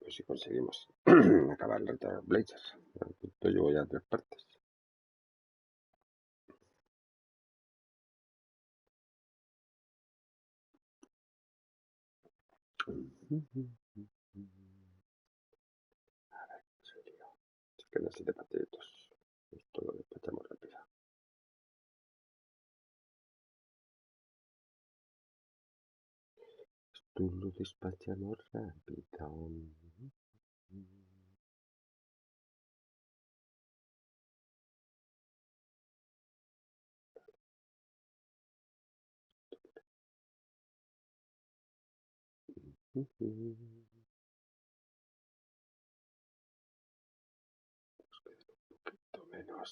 ver si conseguimos acabar el Reto Blazers. Yo llevo ya 3 partes. A ver, serio. Es que no 7 partiditos. Esto lo despachamos rápido. Esto lo despachamos rápido. Nos queda un poquito menos.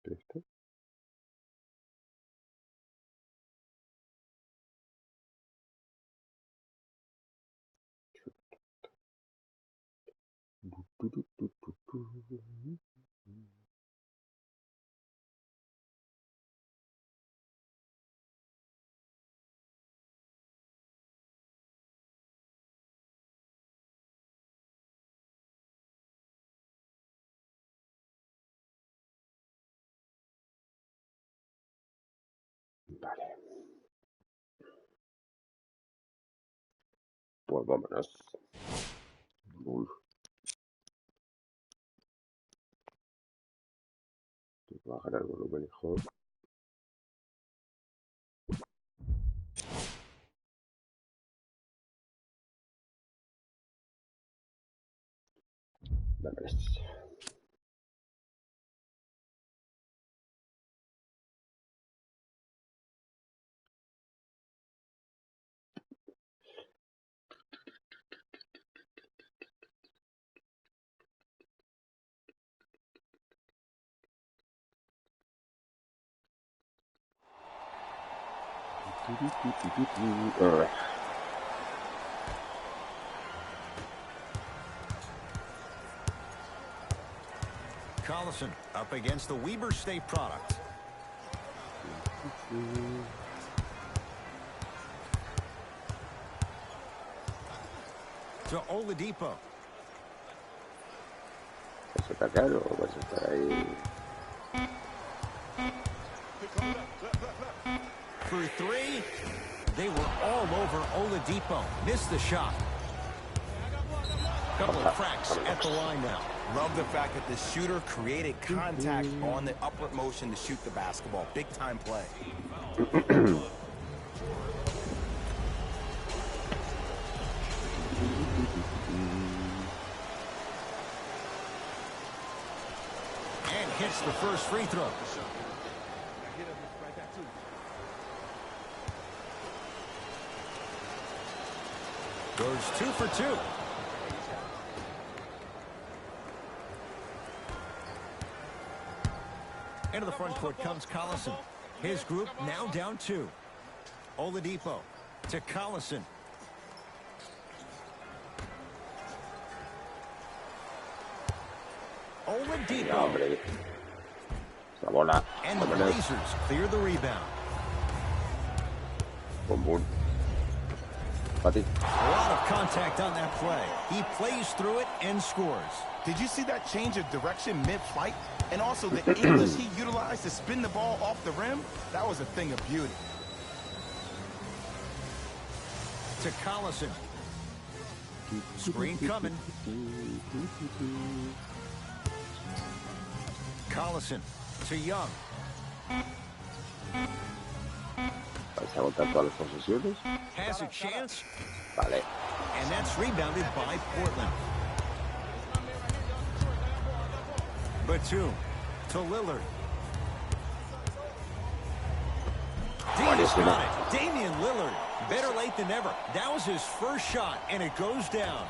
¿Listo? Vale. Pues vámonos. Voy a bajar el volumen, hijo. Vámonos. Collison up against the Weber State product. To Oladipo. ¿Vas a atacar o vas a estar ahí? For three, they were all over Oladipo. Missed the shot. Couple of cracks at the line now. Love the fact that the shooter created contact on the upward motion to shoot the basketball. Big time play. And hits the first free throw. Goes 2 for 2. Into the front court comes Collison. His group now down 2. Oladipo to Collison. Oladipo. La bola. And the Blazers clear the rebound. Boom, boom. Pati. A lot of contact on that play. He plays through it and scores. Did you see that change of direction mid-flight? And also the English he utilized to spin the ball off the rim? That was a thing of beauty. To Collison. Screen coming. Collison to Young. ¿Vais a agotar todas las posesiones? Has a chance. Vale. And that's rebounded by Portland. Batum to Lillard. D's got it. Damian Lillard. Better late than never. That was his first shot, and it goes down.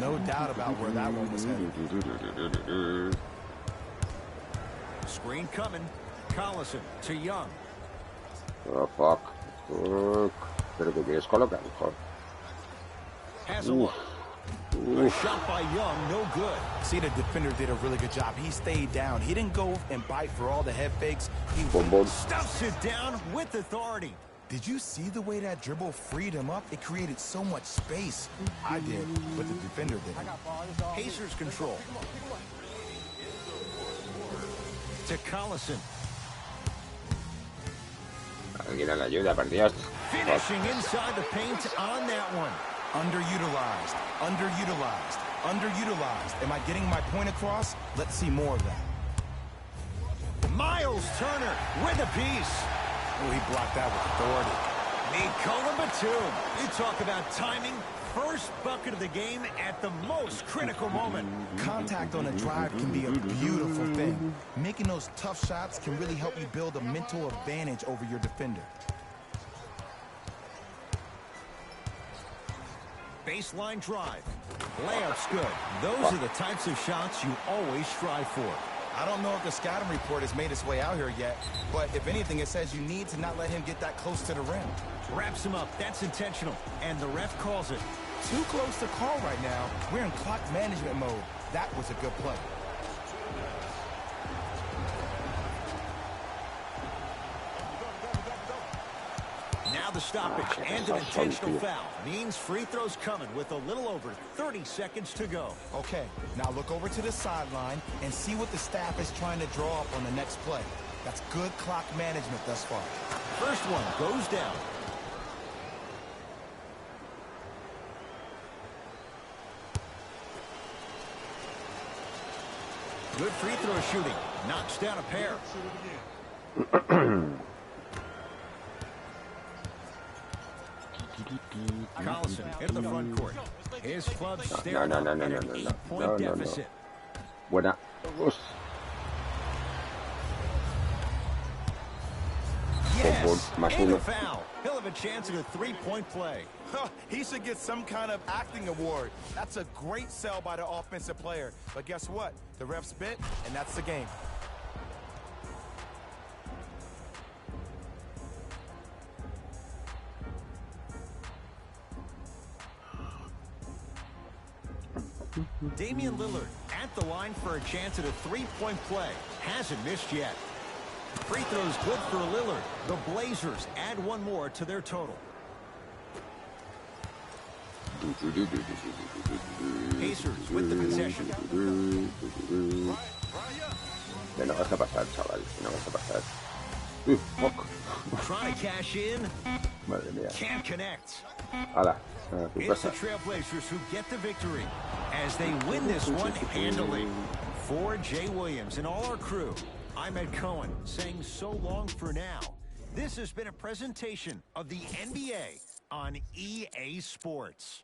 No doubt about where that one was headed. Screen coming. Collison to Young. Oh, fuck. Fuck. Pero que quieres colocar, hijo. Has a look. A shot by Young, no good. See, the defender did a really good job. He stayed down. He didn't go and bite for all the head fakes. He stuffs it down with authority. Did you see the way that dribble freed him up? It created so much space. I did, but the defender didn't. Pacers control. To Collison. Alguien a la ayuda, por Dios. Finishing inside the paint on that one. Underutilized, underutilized, underutilized. Am I getting my point across? Let's see more of that. Miles Turner with a piece. Oh, he blocked that with authority. Nikola Batum. You talk about timing. First bucket of the game at the most critical moment. Contact on a drive can be a beautiful thing. Making those tough shots can really help you build a mental advantage over your defender. Baseline drive. Layup's good. Those are the types of shots you always strive for. I don't know if the scouting report has made its way out here yet, but if anything, it says you need to not let him get that close to the rim. Wraps him up. That's intentional. And the ref calls it. Too close to call right now. We're in clock management mode. That was a good play. Now the stoppage and an intentional foul means free throws coming with a little over 30 seconds to go. Okay, now look over to the sideline and see what the staff is trying to draw up on the next play. That's good clock management thus far. First one goes down. Good free throw shooting. Knocks down a pair. Collison into the front court. His club staring at an 8-point deficit. Buena. Yes, and a foul. He'll have a chance at a three-point play. He should get some kind of acting award. That's a great sell by the offensive player. But guess what? The ref spit, and that's the game. Damian Lillard at the line for a chance at a three-point play. Hasn't missed yet. Free throw's good for Lillard. The Blazers add one more to their total. Pacers with the possession. Que no vas a pasar, chaval. Que no vas a pasar. Fuck. Trying to cash in. Madre mía. Can't connect. Hala. It's the Trail Blazers who get the victory as they win this one handily. For Jay Williams and all our crew, I'm Ed Cohen saying so long for now. This has been a presentation of the NBA on EA Sports.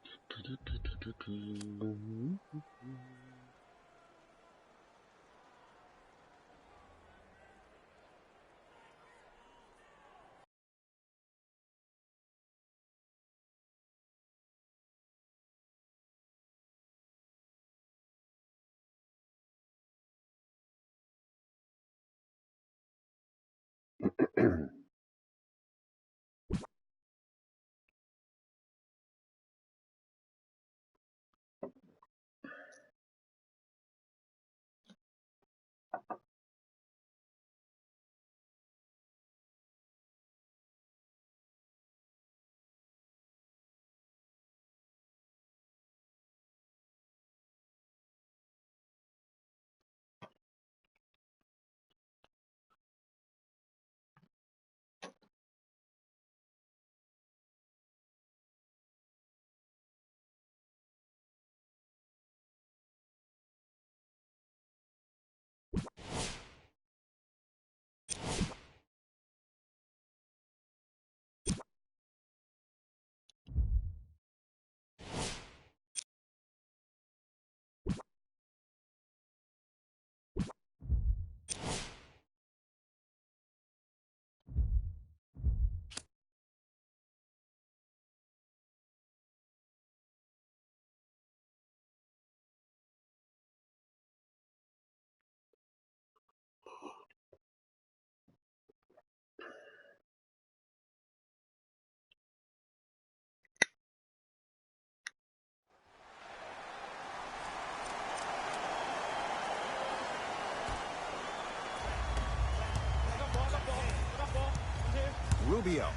Rubio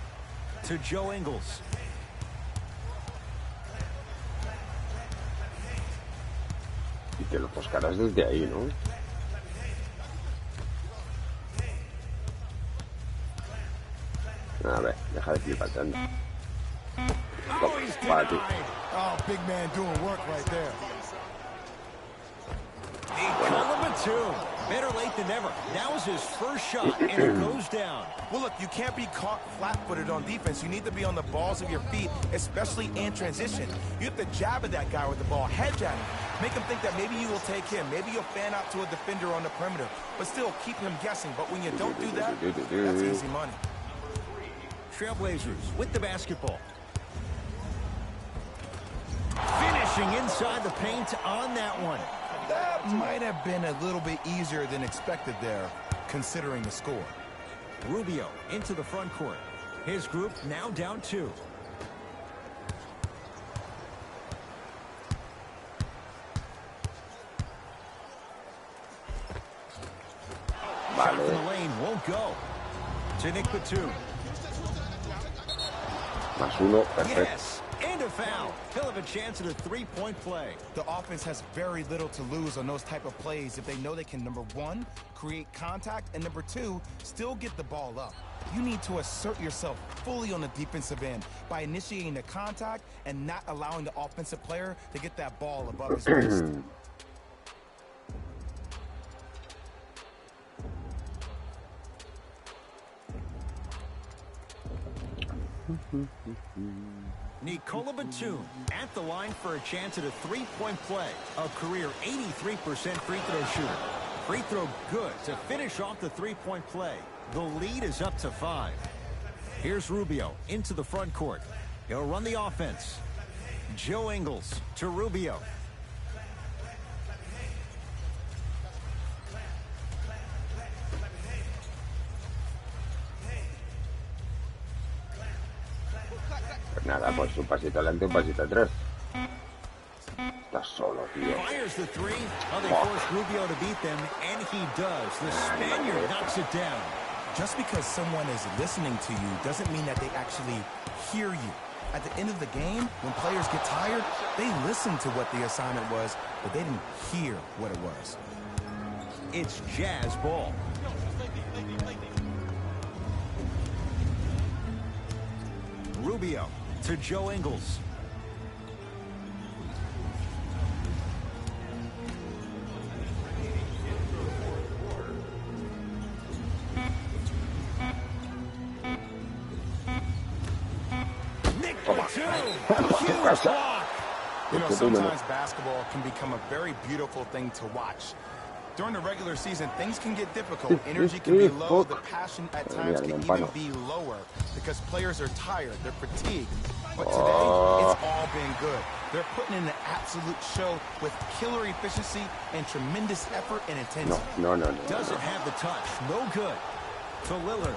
to Joe Ingles. Y que lo buscarás desde ahí, ¿no? A ver, deja de flipar tanto. Oh, he's Para ti. denied. Oh, big man doing work right there. Two. Better late than never. That was his first shot, and it goes down. Well, look, you can't be caught flat-footed on defense. You need to be on the balls of your feet, especially in transition. You have to jab at that guy with the ball, hedge at him. Make him think that maybe you will take him. Maybe you'll fan out to a defender on the perimeter, but still keep him guessing. But when you don't do that, that's easy money. Trailblazers with the basketball. Finishing inside the paint on that one. That might have been a little bit easier than expected there, considering the score. Rubio into the front court. His group now down 2. Shot from the lane won't go. To Nick Batum. +1, perfecto. Yes, and a foul. He'll have a chance at a 3-point play. The offense has very little to lose on those type of plays if they know they can, number 1, create contact, and number 2, still get the ball up. You need to assert yourself fully on the defensive end by initiating the contact and not allowing the offensive player to get that ball above his waist. Nikola Batum at the line for a chance at a 3-point play. A career 83% free throw shooter. Free throw good to finish off the 3-point play. The lead is up to 5. Here's Rubio into the front court. He'll run the offense. Joe Ingles to Rubio. Pues nada, pues un pasito adelante, un pasito atrás. Estás solo, tío. Fires the 3. Oh, they force Rubio to beat them, and he does. The Spaniard knocks it down. Just because someone is listening to you doesn't mean that they actually hear you. At the end of the game, when players get tired, they listen to what the assignment was, but they didn't hear what it was. It's Jazz ball. Rubio to Joe Ingles. Nick Batum, huge block. You know, sometimes basketball can become a very beautiful thing to watch. During the regular season, things can get difficult. Energy can be low. The passion at times can even be lower because players are tired. They're fatigued. But today, it's all been good. They're putting in an absolute show with killer efficiency and tremendous effort and intensity. No. Doesn't have the touch. No good. To Lillard.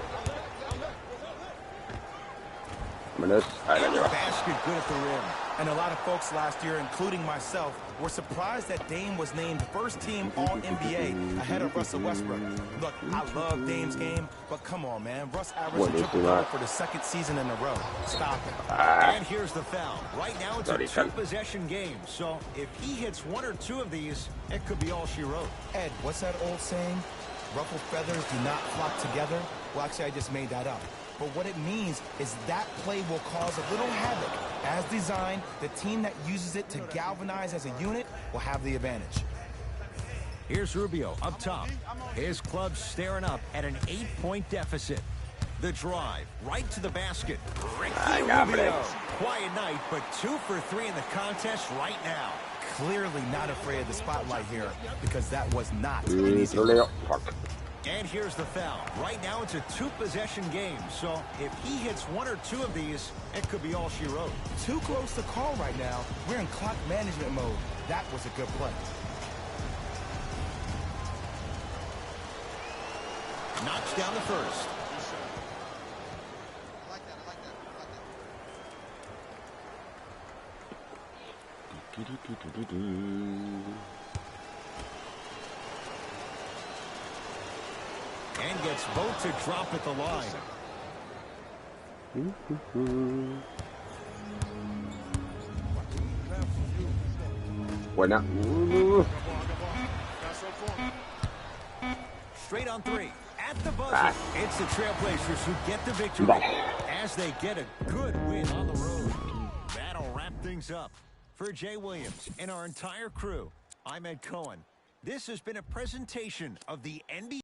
Basket good at the rim. And a lot of folks last year, including myself, were surprised that Dame was named first-team All-NBA ahead of Russell Westbrook. Look, I love Dame's game, but come on, man. Russ averaged a triple-double for the 2nd season in a row. Stop it. And here's the foul. Right now, it's a 2-possession game, so if he hits 1 or 2 of these, it could be all she wrote. Ed, what's that old saying? Ruffled feathers do not flock together? Well, actually, I just made that up. But what it means is that play will cause a little havoc. As designed, the team that uses it to galvanize as a unit will have the advantage. Here's Rubio up top. His club staring up at an 8-point deficit. The drive right to the basket. Ricky Rubio. Quiet night, but 2 for 3 in the contest right now. Clearly not afraid of the spotlight here because that was not an easy one. And here's the foul. Right now, it's a 2-possession game. So if he hits 1 or 2 of these, it could be all she wrote. Too close to call right now. We're in clock management mode. That was a good play. Knocks down the first. And gets both to drop at the line. Buena. Straight on three. At the buzzer. It's the Trailblazers who get the victory as they get a good win on the road. That'll wrap things up. For Jay Williams and our entire crew, I'm Ed Cohen. This has been a presentation of the NBA.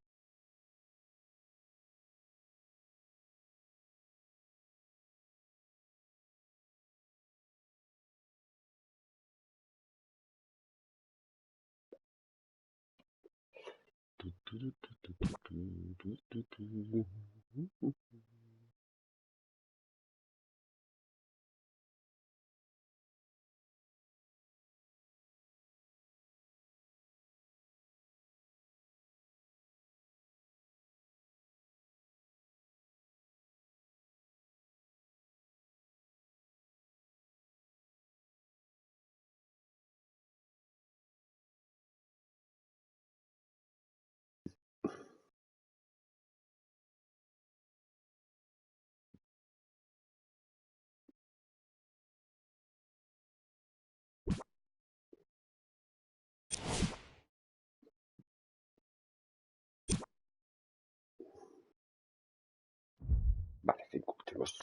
Vale, 5 últimos.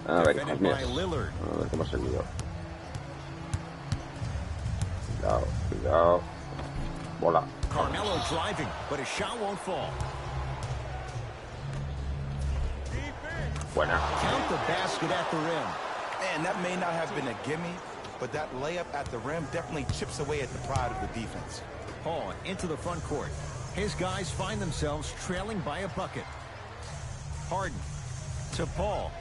A ver, hijos míos. A ver cómo ha salido. Cuidado, cuidado. Bola. Carmelo driving, but his shot won't fall. Buena. Count the basket at the rim. And that may not have been a gimme, but that layup at the rim definitely chips away at the pride of the defense. Paul into the front court. His guys find themselves trailing by a bucket. Harden to Paul.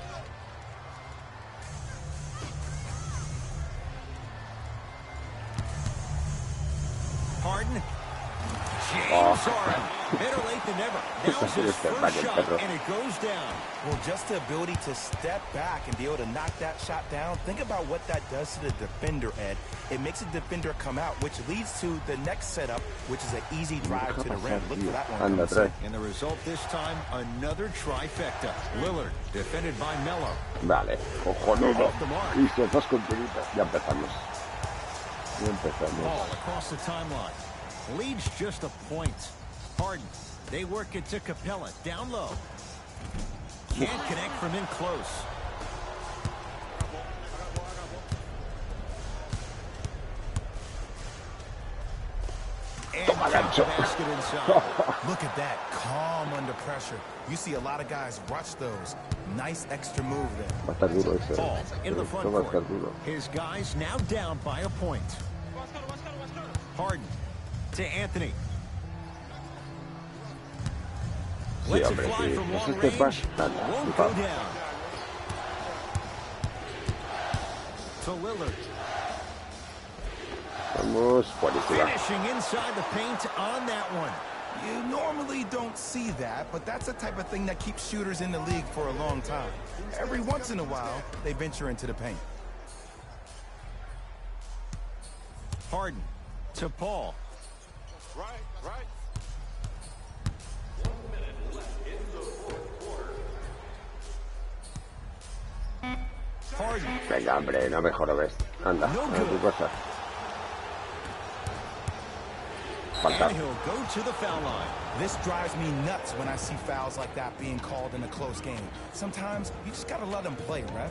Harden. James Harden. Better late than never. Now's his first shot, and it goes down. Well, just the ability to step back and be able to knock that shot down, think about what that does to the defender, Ed. It makes the defender come out, which leads to the next setup, which is an easy drive to the rim. Look for that one. And the result this time, another trifecta. Lillard, defended by Melo. Vale, cojonudo. Listo, 2 contenidas. Ya empezamos. Ball across the timeline. Leads just a point. Harden. They work it to Capella. Down low. Can't connect from in close. And basket inside. Look at that. Calm under pressure. You see a lot of guys rush those. Nice extra move there. Ball into the front court. His guys now down by a point. Harden to Anthony. Let's it fly from long range. Won't go down. To Lillard. Finishing inside the paint on that one. You normally don't see that, but that's the type of thing that keeps shooters in the league for a long time. Every once in a while, they venture into the paint. Harden to Paul. Right. Harden. Venga, hombre, no mejoro ves. Anda, No a tu cosa. And he'll go to the foul line. This drives me nuts when I see fouls like that being called in a close game. Sometimes you just gotta let them play, ref.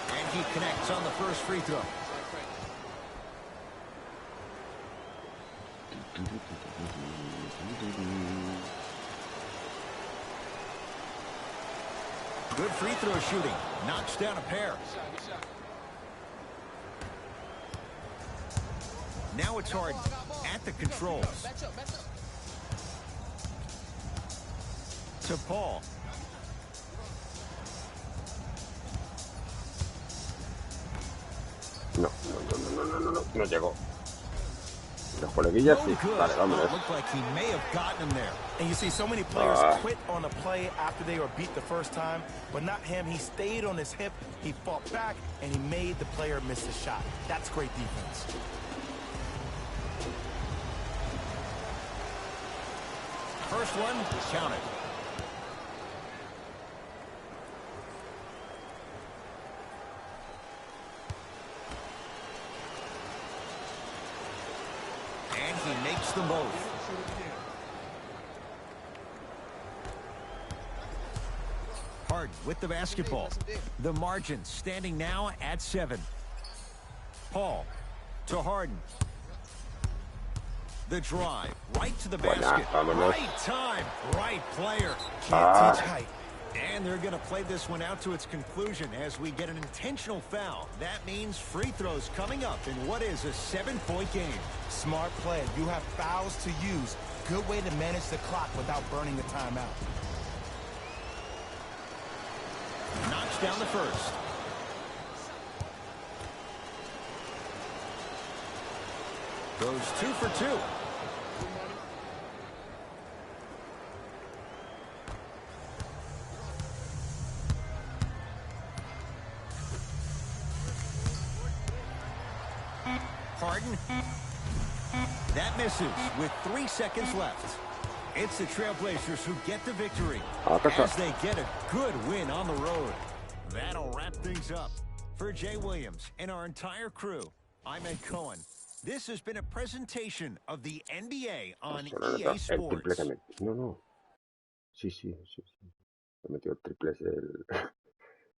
And he connects on the first free throw. Good free throw shooting. Knocks down a pair. Now it's Harden at the controls. To Paul. No llegó. Los coleguillas sí. Vale, vámonos. Looked like he may have gotten him there. And you see so many players quit on a play after they were beat the first time, but not him. He stayed on his hip, he fought back, and he made the player miss the shot. That's great defense. First one, count it. And he makes them both. Harden with the basketball. The margin standing now at 7. Paul to Harden. The drive right to the basket. Right time, right player. Can't teach height. And they're going to play this one out to its conclusion as we get an intentional foul. That means free throws coming up in what is a 7-point game. Smart play. You have fouls to use. Good way to manage the clock without burning the timeout. Knocks down the first. Goes 2 for 2. Harden. That misses with 3 seconds left. It's the Trail Blazers who get the victory as they get a good win on the road. That'll wrap things up. For Jay Williams and our entire crew, I'm Ed Cohen. This has been a presentation of the NBA on EA Sports. No. Sí. Me metió triples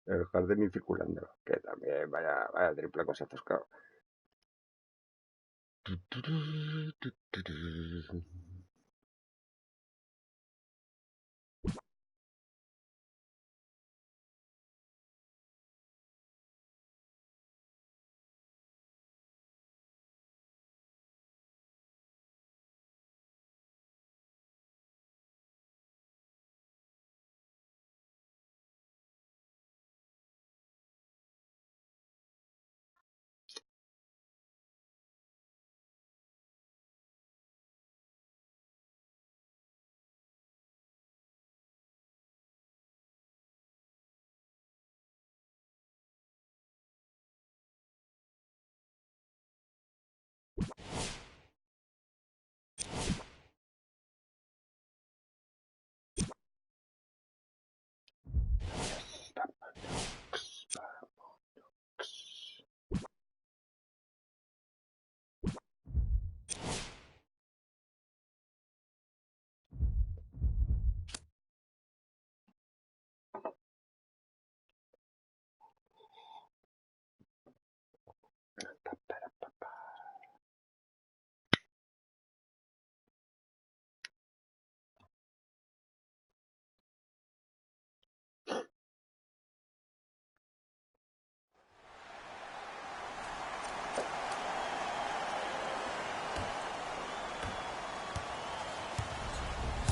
el Harden circulando. Que también vaya triple cosa toscado.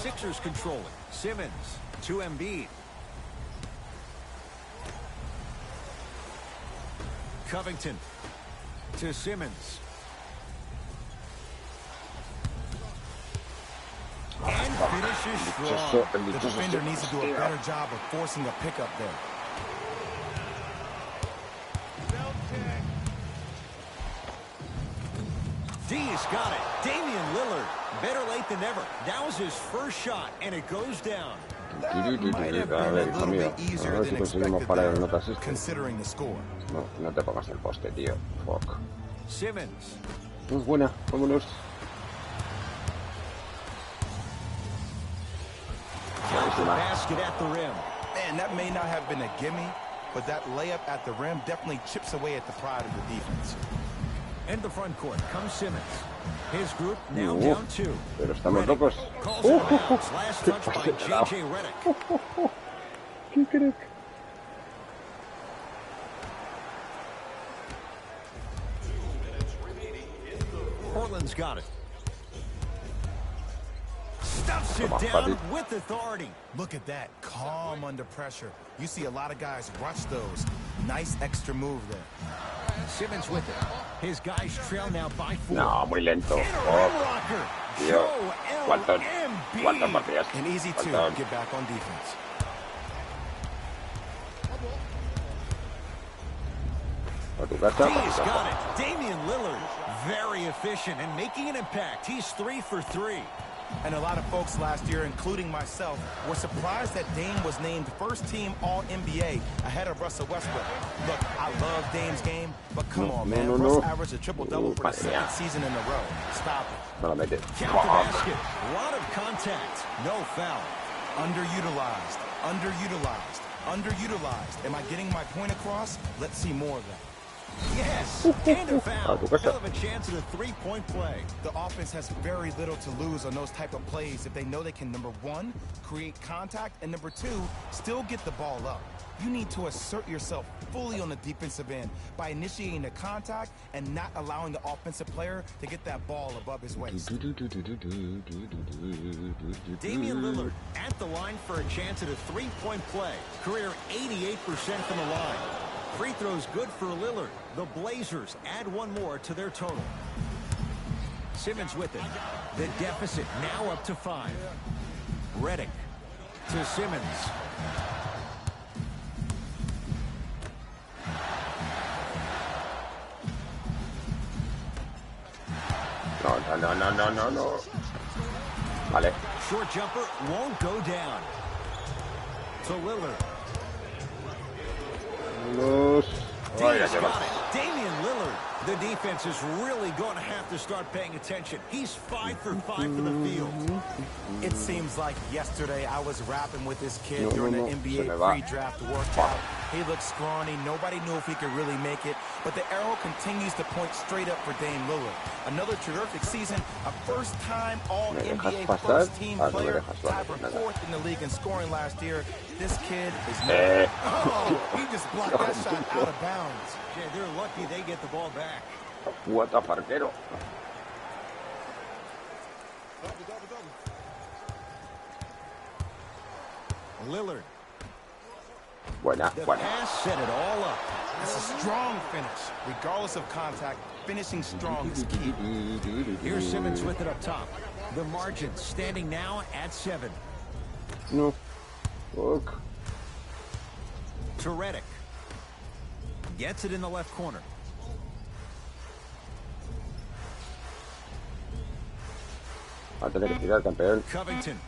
Sixers controlling. Simmons to Embiid. Covington to Simmons. And finishes strong. The defender needs to do a better job of forcing a pickup there. D's got it. Damian Lillard. Better late than never. That was his first shot, and it goes down. Might have been a little bit easier than expected there, considering the score. No te pongas el poste, tío. Fuck. Simmons. Muy buena. Vámonos. Basket at the rim. Man, that may not have been a gimme, but that layup at the rim definitely chips away at the pride of the defense. In the front court comes Simmons. His group now down 2. Pero estamos locos. Last touch by JJ Redick. ¿Qué crees? Portland's got it. Stuffs it down with authority. Look at that, calm under pressure. You see a lot of guys rush those. Nice extra move there. Simmons with it. His guys trail now by 4. No, muy lento. Tío, ¿cuántas partidas? An easy 2, get back on defense. A tu casa. He's got it. Damian Lillard, very efficient and making an impact. He's 3 for 3. And a lot of folks last year, including myself, were surprised that Dame was named first-team All-NBA ahead of Russell Westbrook. Look, I love Dame's game, but come on, man. Russ averaged a triple-double for the second season in a row. Stop it. Count the basket. A lot of contact. No foul. Underutilized. Underutilized. Underutilized. Am I getting my point across? Let's see more of that. Yes, and a foul. Hell of a chance at a three-point play. The offense has very little to lose on those type of plays if they know they can, number 1, create contact, and number 2, still get the ball up. You need to assert yourself fully on the defensive end by initiating the contact and not allowing the offensive player to get that ball above his waist. Damian Lillard at the line for a chance at a three-point play. Career 88% from the line. Free throws good for Lillard. The Blazers add one more to their total. Simmons with it. The deficit now up to 5. Redick to Simmons. No. Vale. Short jumper won't go down. To Lillard. He's got it. Damian Lillard. The defense is really going to have to start paying attention. He's 5 for 5 for the field. It seems like yesterday I was rapping with this kid during the NBA pre-draft workout. He looked scrawny. Nobody knew if he could really make it. But the arrow continues to point straight up for Dame Lillard. Another terrific season. A first-time All-NBA first-team player. Tied for 4th in the league in scoring last year. This kid is mad. Oh, he just blocked that shot out of bounds. Yeah, they're lucky they get the ball back. What a parquero. Lillard. Buena. The pass set it all up. It's a strong finish. Regardless of contact, finishing strong is key. Here's Simmons with it up top. The margin standing now at 7. No. Look. To Redick. Gets it in the left corner. Va a tener que tirar, campeón. Covington.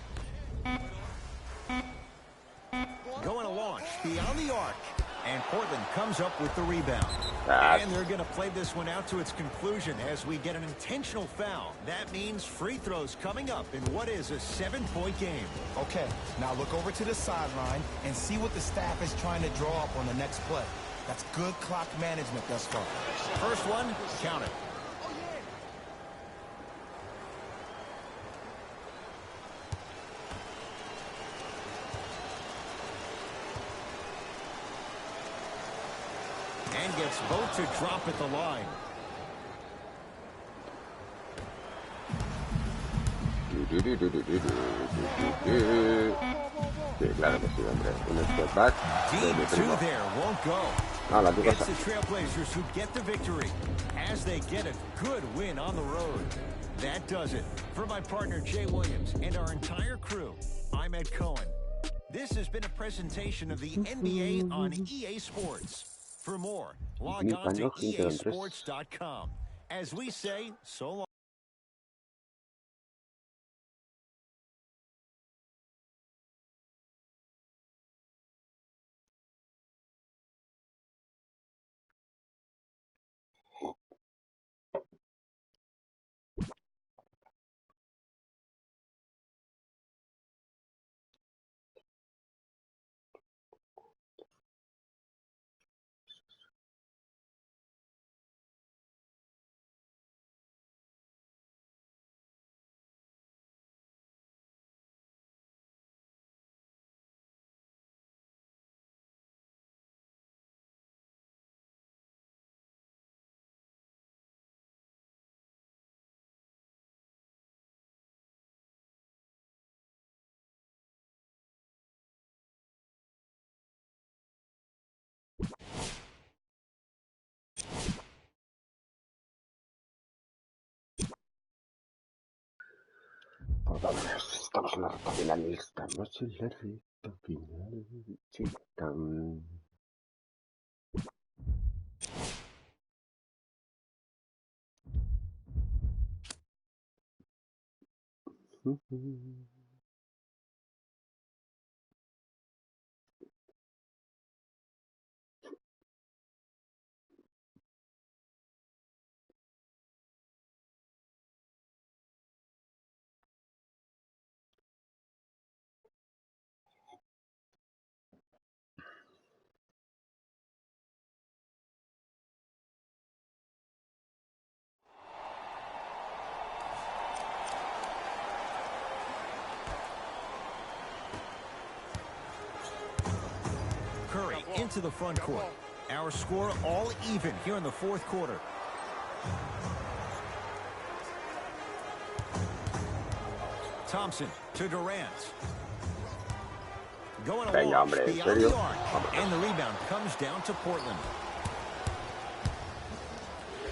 Going to launch beyond the arc. And Portland comes up with the rebound. And they're going to play this one out to its conclusion as we get an intentional foul. That means free throws coming up in what is a 7-point game. Okay, now look over to the sideline and see what the staff is trying to draw up on the next play. That's good clock management thus far. First one, count it. And gets both to drop at the line. Sí, claro que sí, hombre. Un step back. Deep 2 there, won't go. It's the Trailblazers who get the victory as they get a good win on the road. That does it. For my partner Jay Williams and our entire crew, I'm Ed Cohen. This has been a presentation of the NBA on EA Sports. For more, log on to easports.com. As we say, so long. Estamos en la recta final. Estamos en la recta final. Chica. Curry into the front court. Our score all even here in the fourth quarter. Thompson to Durant. Going along beyond the arc. And the rebound comes down to Portland.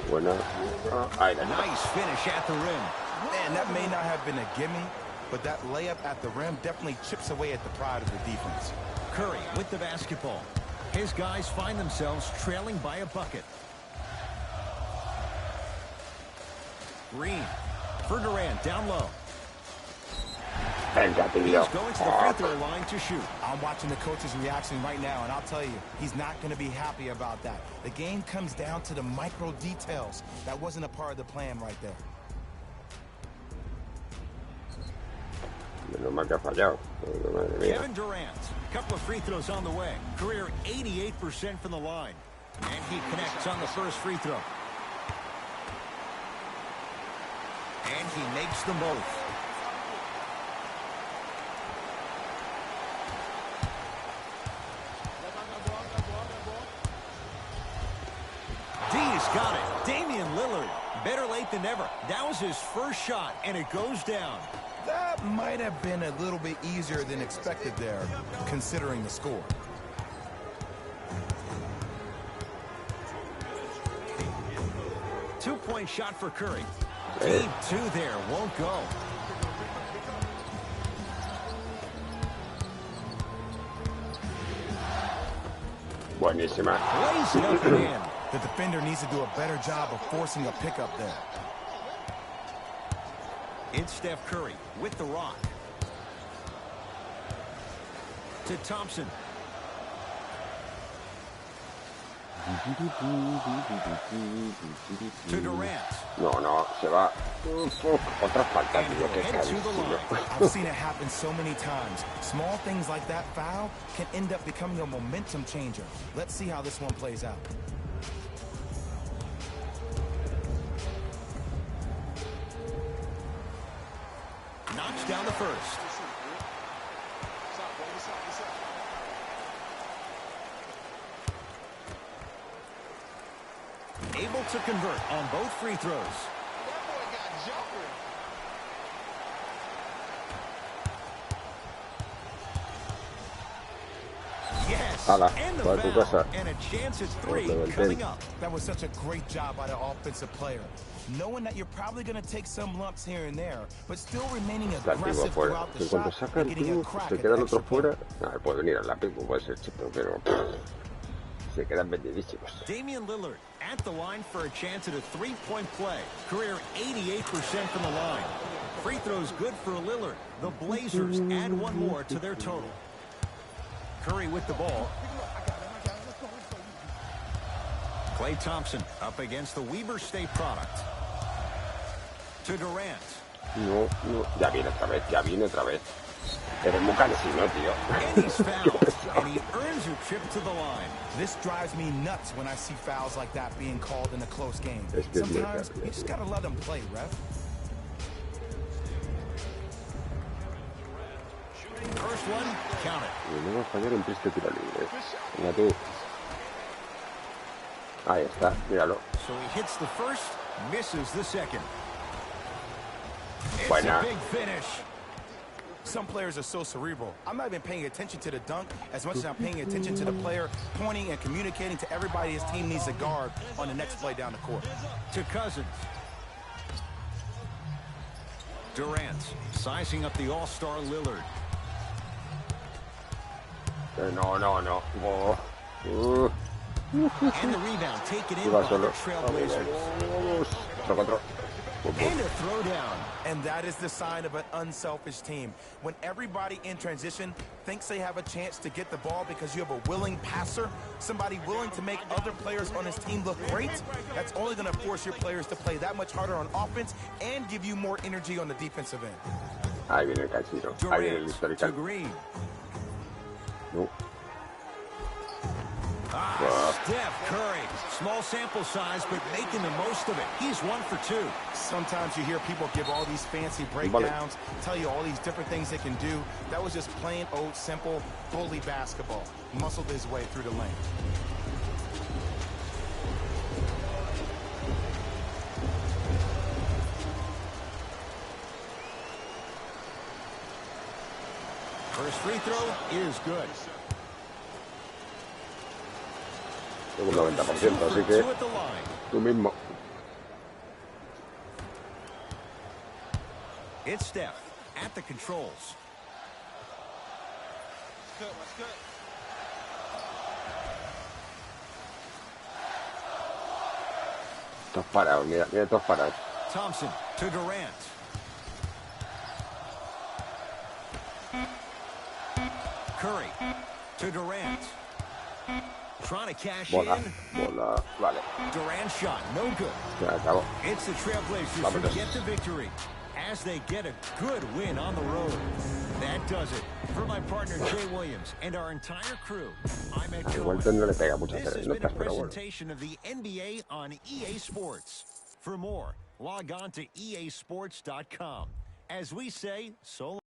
Nice finish at the rim. Man, that may not have been a gimme, but that layup at the rim definitely chips away at the pride of the defense. Curry with the basketball. His guys find themselves trailing by a bucket. Green for Durant down low. He's going to the free throw line to shoot. I'm watching the coach's reaction right now, and I'll tell you, he's not going to be happy about that. The game comes down to the micro details. That wasn't a part of the plan right there. Kevin Durant, a couple of free throws on the way. Career 88% from the line. And he connects on the first free throw. And he makes them both. D's got it. Damian Lillard. Better late than never. That was his first shot, and it goes down. That might have been a little bit easier than expected there, considering the score. Two-point shot for Curry. Deep two there, won't go. Buenísima. Plays it up and in. The defender needs to do a better job of forcing a pickup there. It's Steph Curry with the rock. To Thompson. To Durant. No, se va. Otra falta, tío, qué carísimo. I've seen it happen so many times. Small things like that foul can end up becoming a momentum changer. Let's see how this one plays out. Knocks down the first. Able to convert on both free throws. Yes, and the foul, and a chance at three coming up. That was such a great job by the offensive player. Knowing that you're probably going to take some lumps here and there, but still remaining aggressive throughout the shot and getting a crack at the extra point. Puede venir al lápiz, puede ser chico, pero se quedan vendidísimos. Damian Lillard at the line for a chance at a three-point play. Career 88% from the line. Free throws good for Lillard. The Blazers add one more to their total. Curry with the ball. Klay Thompson up against the Weber State product. To Durant. No, ya viene otra vez. Eres muy cansino, tío. And he's fouled, and he earns a trip to the line. This drives me nuts when I see fouls like that being called in a close game. Sometimes you just gotta let them play, ref. First one, count it. No va a fallar en pista tiro libre. Mira tú. Ahí está, míralo. So he hits the first, misses the second. It's Buena. a big finish. Some players are so cerebral. I'm not even paying attention to the dunk as much as I'm paying attention to the player pointing and communicating to everybody his team needs to guard on the next play down the court. To Cousins. Durant sizing up the all-star Lillard. No. Oh. And the rebound taken in by the Trail Blazers. And a throwdown. And that is the sign of an unselfish team. When everybody in transition thinks they have a chance to get the ball because you have a willing passer, somebody willing to make other players on his team look great, that's only going to force your players to play that much harder on offense and give you more energy on the defensive end. Ahí viene el casino. Ahí viene el historical. No. Steph Curry. Small sample size, but making the most of it. He's 1 for 2. Sometimes you hear people give all these fancy breakdowns, tell you all these different things they can do. That was just plain old, simple, bully basketball. Muscled his way through the lane. First free throw is good. Tengo un 90%, así que tú mismo. It's Steph at the controls. Todos parados, mira todos parados. Thompson to Durant. Curry to Durant. Trying to cash Bola, in. vale. Durant shot, no good. Se acabó. It's the Trail Blazers who get the victory as they get a good win on the road. That does it. For my partner Jay Williams and our entire crew, I'm Ed Cohen. No le pega mucho This hacer has been a notas, pero bueno. presentation of the NBA on EA Sports. For more, log on to easports.com. As we say, so long.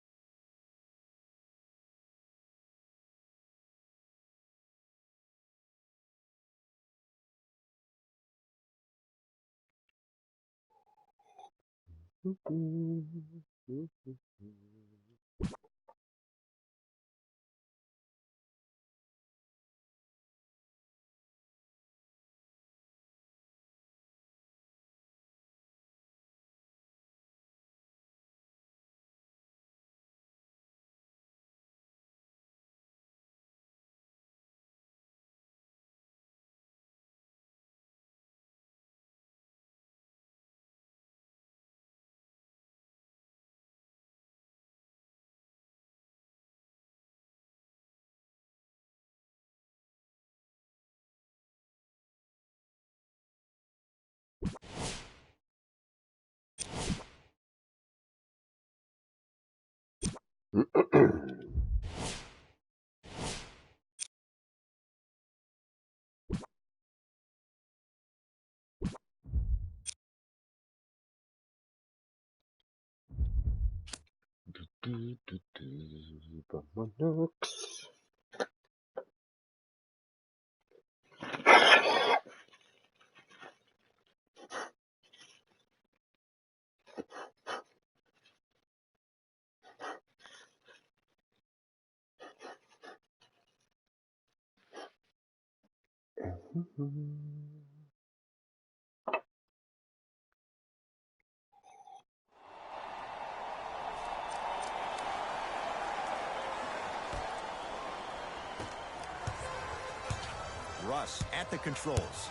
Russ at the controls.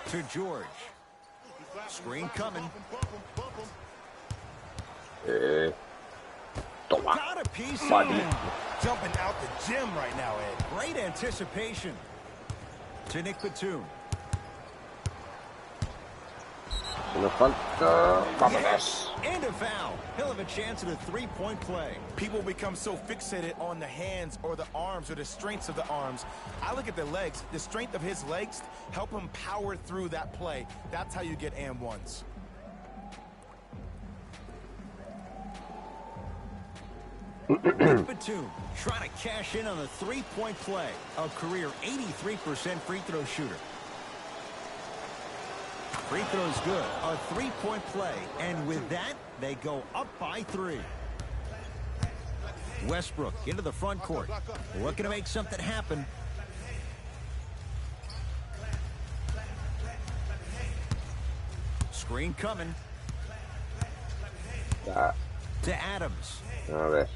To George. Screen coming. Toma. Got a piece of Buddy. him. Jumping out the gym right now, Ed. Great anticipation. To Nick Batum. Nos falta. Vámonos. And a foul. He'll have a chance at a three-point play. People become so fixated on the hands or the arms or the strengths of the arms. I look at the legs. The strength of his legs help him power through that play. That's how you get and ones. Nick Batum trying to cash in on the three-point play. A career 83% free throw shooter. Free throw's good. A three-point play. And with that, they go up by 3. Westbrook into the front court. Looking to make something happen. Screen coming. Ya. To Adams. A ver.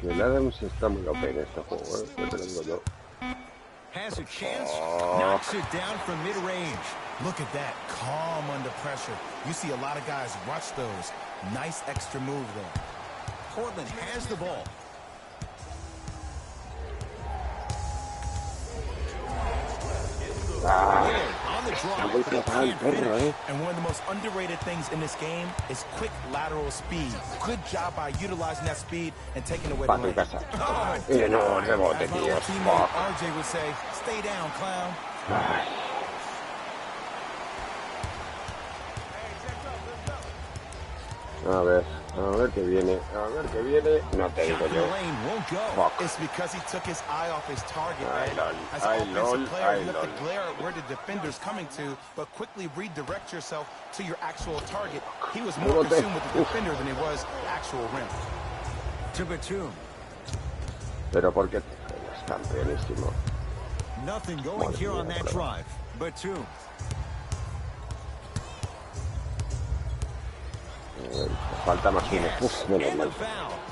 Que el Adams está muy OP en este juego, ya te lo digo yo. Has a chance. Knocks it down from mid-range. Look at that, calm under pressure. You see a lot of guys rush those. Nice extra move there. Portland has the ball. On the draw. And one of the most underrated things in this game is quick lateral speed. Good job by utilizing that speed and taking away the lane. No, rebote, As my tío. old teammate RJ would say, stay down, clown. A ver qué viene, no te digo yo. Fuck. It's because he took his eye off his target, Ay, man. lol, As ay, an offensive lol, player, ay, you have lol. to glare at where the defender's coming to, but quickly redirect yourself to your actual target. He was more consumed with the defender than he was the actual rim. To Batum. Pero porque es campeonísimo. Nothing going here on that drive. Batum. Falta más uno. Uf, menos mal.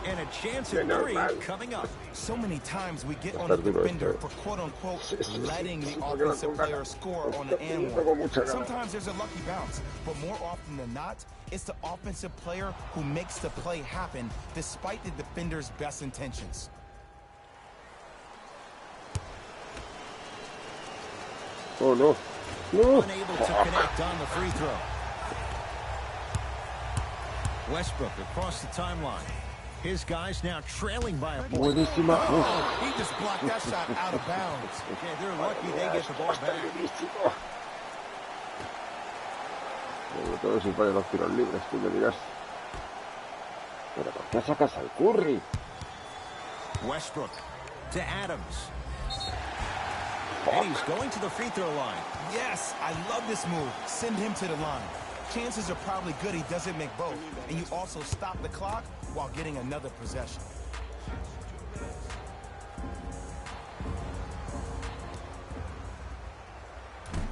And a chance at three coming up. So many times we get on the defender for quote-unquote letting the offensive player score on the and one. Sometimes there's a lucky bounce, but more often than not, it's the offensive player who makes the play happen despite the defender's best intentions. Oh, no. No. Unable to connect on the free throw. Westbrook across the timeline. His guys now trailing by a point. Buenísima. Oh, he just blocked that shot out of bounds. Yeah, they're lucky they get the ball back. Sobre todo si fallan los tiros libres, tú me dirás. Pero ¿por qué sacas al Curry? Westbrook to Adams. And he's going to the free throw line. Yes, I love this move. Send him to the line. Chances are probably good he doesn't make both. And you also stop the clock while getting another possession.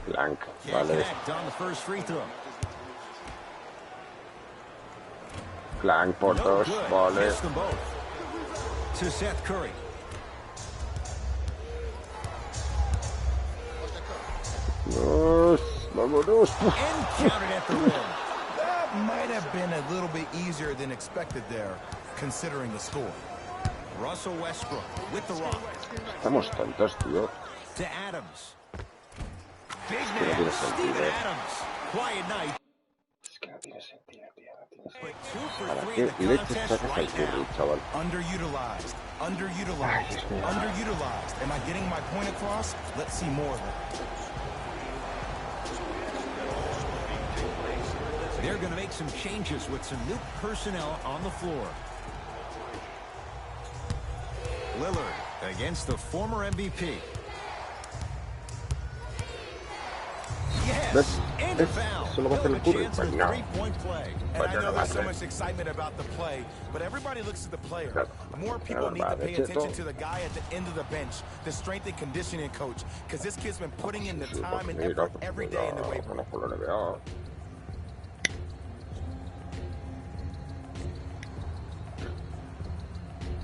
Blank, Can't vale. connect on the first free throw. Blank por No dos, good. vale. Missed them both. To Seth Curry. Dos, vámonos. And counted at the rim. That might have been a little bit easier than expected there, considering the score. Russell Westbrook with the rock. Estamos tontos, tío. To Adams. Big Es que no tiene man, Steven sentido. Adams. Quiet night. Es que no tiene sentido, tío. No tiene But sentido. 2 for ¿Para 3 qué in the leches contest sacas al right Curry, now. chaval? Underutilized. Ay, Underutilized. Dios mío. Underutilized. Am I getting my point across? Let's see more of it. They're going to make some changes with some new personnel on the floor. Lillard against the former MVP. Yes, and a foul. Eso lo va a hacer el Curry. Pues no. Three-point play. And Pues I no know lo va a there's so hacer. much excitement about the play, but everybody looks at the player. Claro. More people need to pay Claro, attention to the guy at the end of the bench, the strength and conditioning coach, because this kid's been putting in the Sí, time and mira, effort every day in the weight room. conozco la NBA.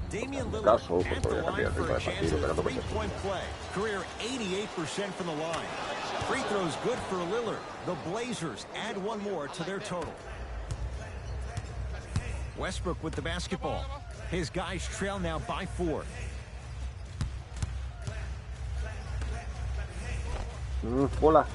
Damian En Lillard caso, pues at the podría line cambiar for el a chance partido, at pero a no puede ser. three-point play. Career 88% from the line. Free throws good for Lillard. The Blazers add one more to their total. Westbrook with the basketball. His guys trail now by 4. Bola.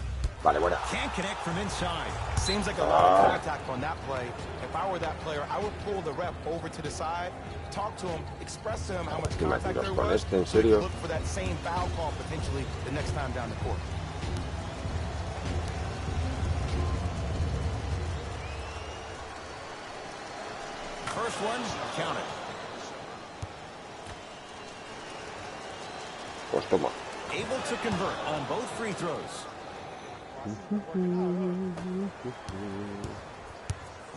Vale, buena. Can't connect from inside. Seems like a lot of contact on that play. If I were that player, I would pull the rep over to the side, talk to him, express to him how much contact there was, ¿En so he serio? could look for that same foul call potentially the next time down the court. First one, count it. Pues toma. Able to convert on both free throws.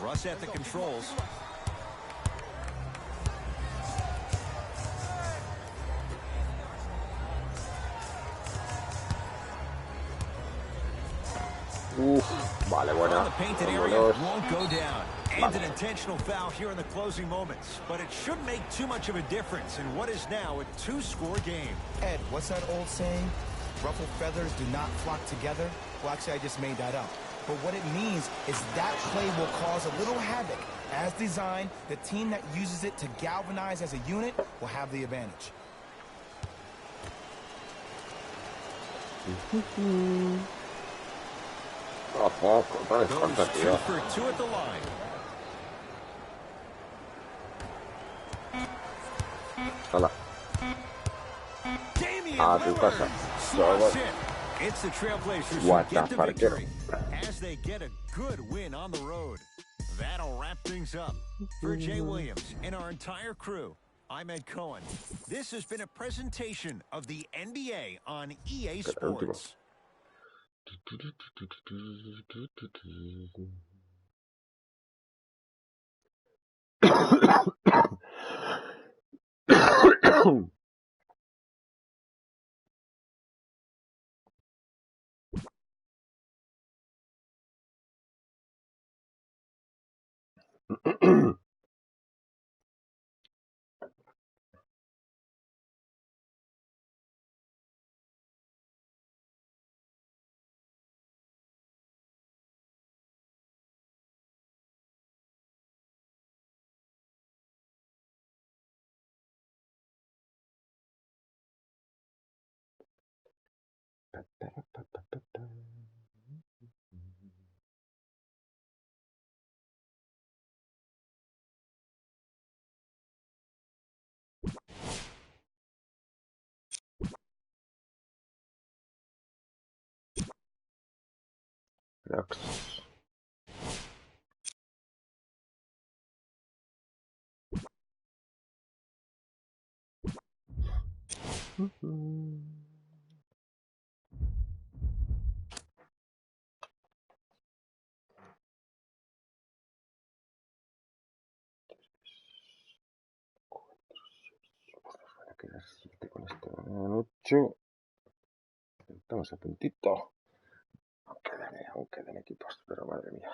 Russ at the controls. Vale, buena. Vámonos. And an intentional foul here in the closing moments, but it shouldn't make too much of a difference in what is now a 2-score game. Ed, what's that old saying? Ruffled feathers do not flock together? Well, actually, I just made that up. But what it means is that play will cause a little havoc. As designed, the team that uses it to galvanize as a unit will have the advantage. Goes 2 for 2 at the line. Hola. A tu casa. It's the Trail Blazers who get the victory as they get a good win on the road. That'll wrap things up. For Jay Williams and our entire crew, I'm Ed Cohen. This has been a presentation of the NBA on EA Sports. Quedar 7 con este, 8. Estamos a puntito. Aún quedan equipos, pero madre mía.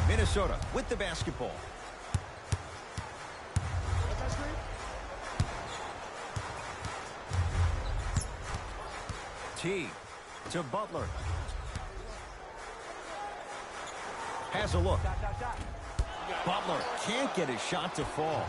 Minnesota with the basketball. T to Butler. Has a look. Butler can't get his shot to fall.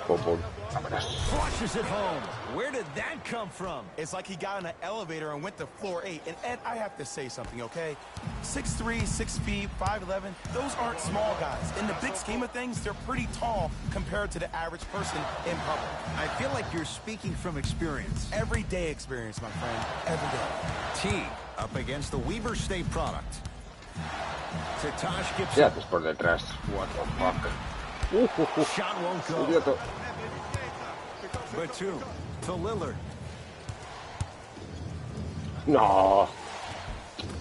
Flushes it home. Where did that come from? It's like he got in an elevator and went to floor 8. And Ed, I have to say something, okay? 6'3", 6 feet, 5'11", those aren't small guys. In the big scheme of things, they're pretty tall compared to the average person in public. I feel like you're speaking from experience. Everyday experience, my friend. Every day. T up against the Weber State product. To Tosh Gibson. Ya, pues por detrás. What the fuck. Shot won't go. Idioto. Batum to Lillard. No.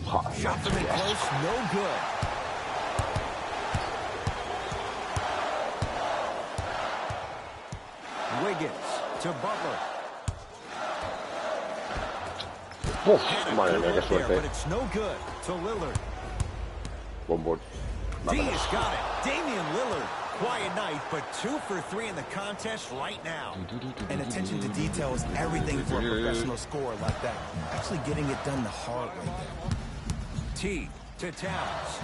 Shot from in close, no good. Wiggins to Butler. Madre mía, qué suerte. But it's no good to Lillard. Bombón. D has got it. Damian Lillard. Quiet night, but 2 for 3 in the contest right now. And attention to detail is everything for a professional scorer like that. Actually getting it done the hard way there. T to Towns.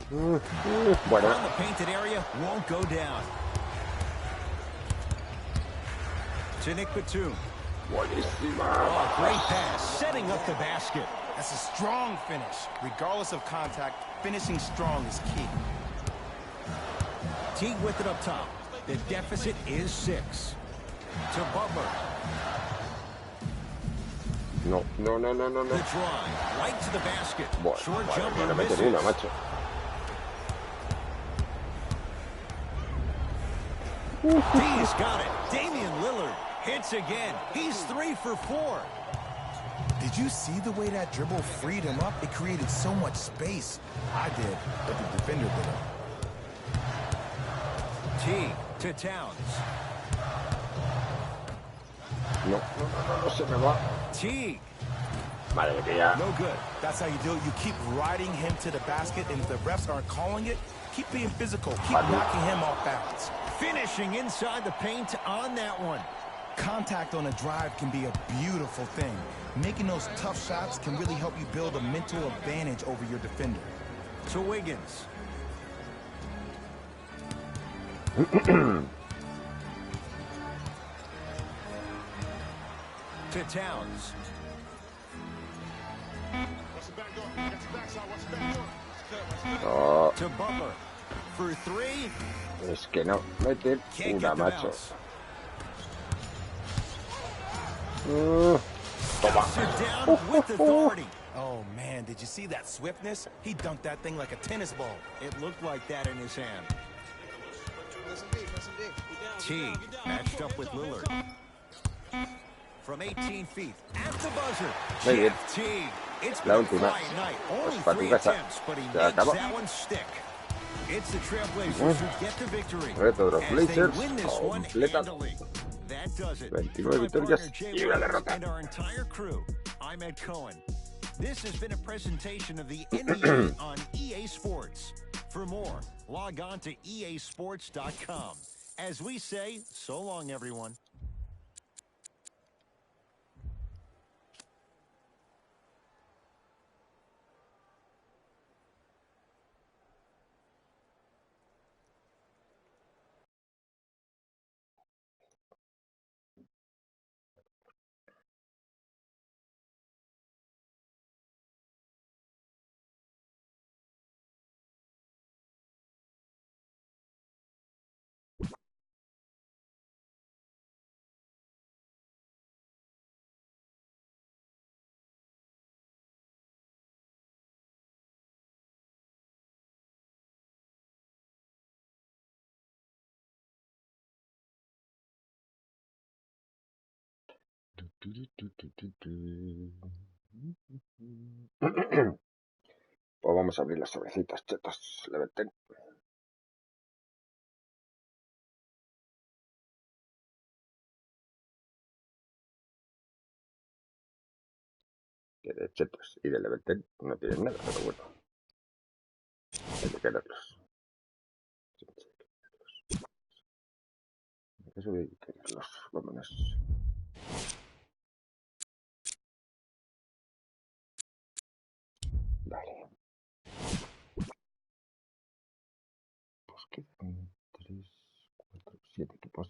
Bueno. On the painted area, won't go down. To Nick Batum. Buenísima. Oh, great pass, setting up the basket. That's a strong finish. Regardless of contact, finishing strong is key. Teague with it up top. The deficit is 6. To Butler. No. The drive, right to the basket. Bueno, short vale, jumper no misses. meter una, macho. D's got it. Damian Lillard hits again. He's 3 for 4. Did you see the way that dribble freed him up? It created so much space. I did, but the defender did it. T to Towns. No se me va. T. Madre mía. No good. That's how you do it. You keep riding him to the basket, and if the refs aren't calling it, keep being physical. Keep knocking him off balance. Finishing inside the paint on that one. Contact on a drive can be a beautiful thing. Making those tough shots can really help you build a mental advantage over your defender. To Wiggins. To Towns. No, To Butler. For three. es que no meten Can't una, get the macho. bounce. Toma. Sit down with authority. Oh, man, did you see that swiftness? He dunked that thing like a tennis ball. It looked like that in his hand. T matched up with Lillard. From 18 feet at the buzzer. Muy bien. Jeff T. It's La been a última. quiet night. Pues Only para tu 3 casa. attempts, but he Se makes acabó. that one stick. It's the Trailblazers who get the victory. Reto de los as they Blazers, win this one completas. handily. That does it. 29 For my victorias partner, Jay y una Williams, derrota. and our entire crew, I'm Ed Cohen. This has been a presentation of the NBA on EA Sports. For more, log on to easports.com. As we say, so long, everyone. Pues vamos a abrir las sobrecitas, chetos. Levanten. Que de chetos y de Levanten no tienen nada, pero bueno. Hay que quererlos. Eso hay que quererlos. Vámonos. Vale. Pues quedan 3, 4, 7 equipos.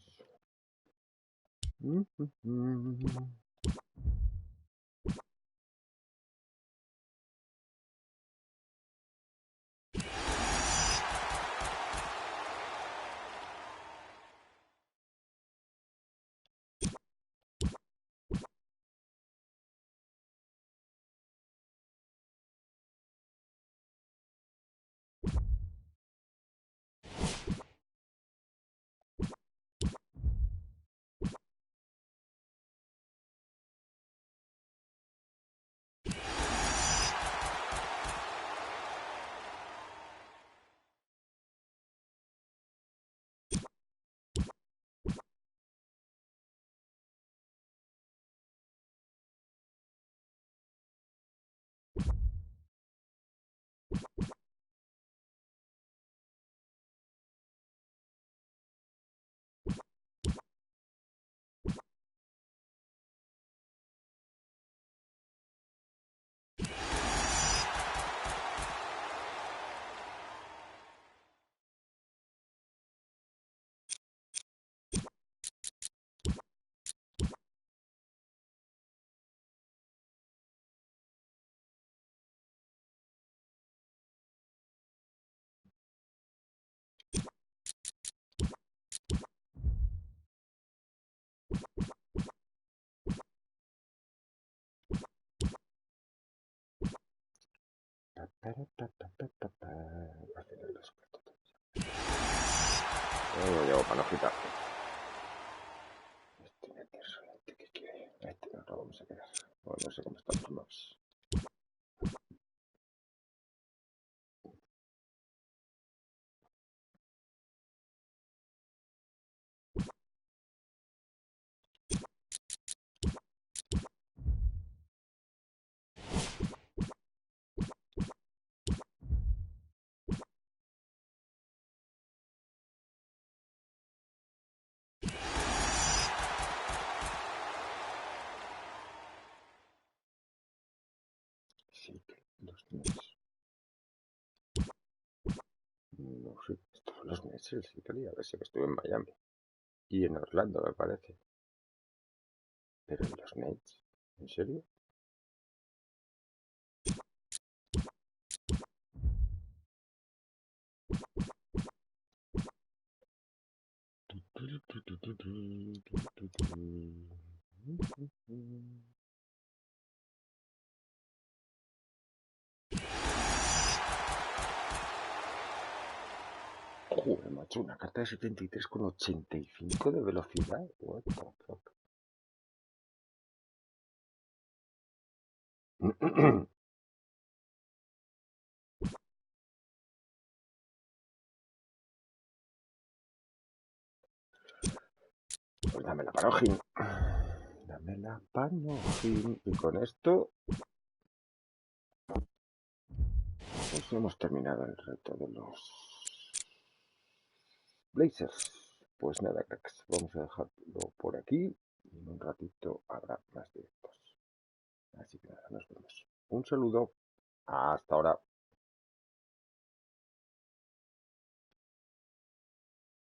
No llevo panojita. Este que quiere. Este no lo vamos a quedar. O no sé cómo están los maps. Sí, los NES. No sé, estos son los NES, sí, que a ver si que estuve en Miami. Y en Orlando, me parece. Pero en los Nets, ¿en serio? Joder, macho, una carta de 73,85 de velocidad. What the fuck. Pues dame la panojin. Dame la panojin. Y con esto pues hemos terminado el reto de los Blazers. Pues nada, cracks, vamos a dejarlo por aquí. Y en un ratito habrá más directos. Así que nada, nos vemos. Un saludo. Hasta ahora.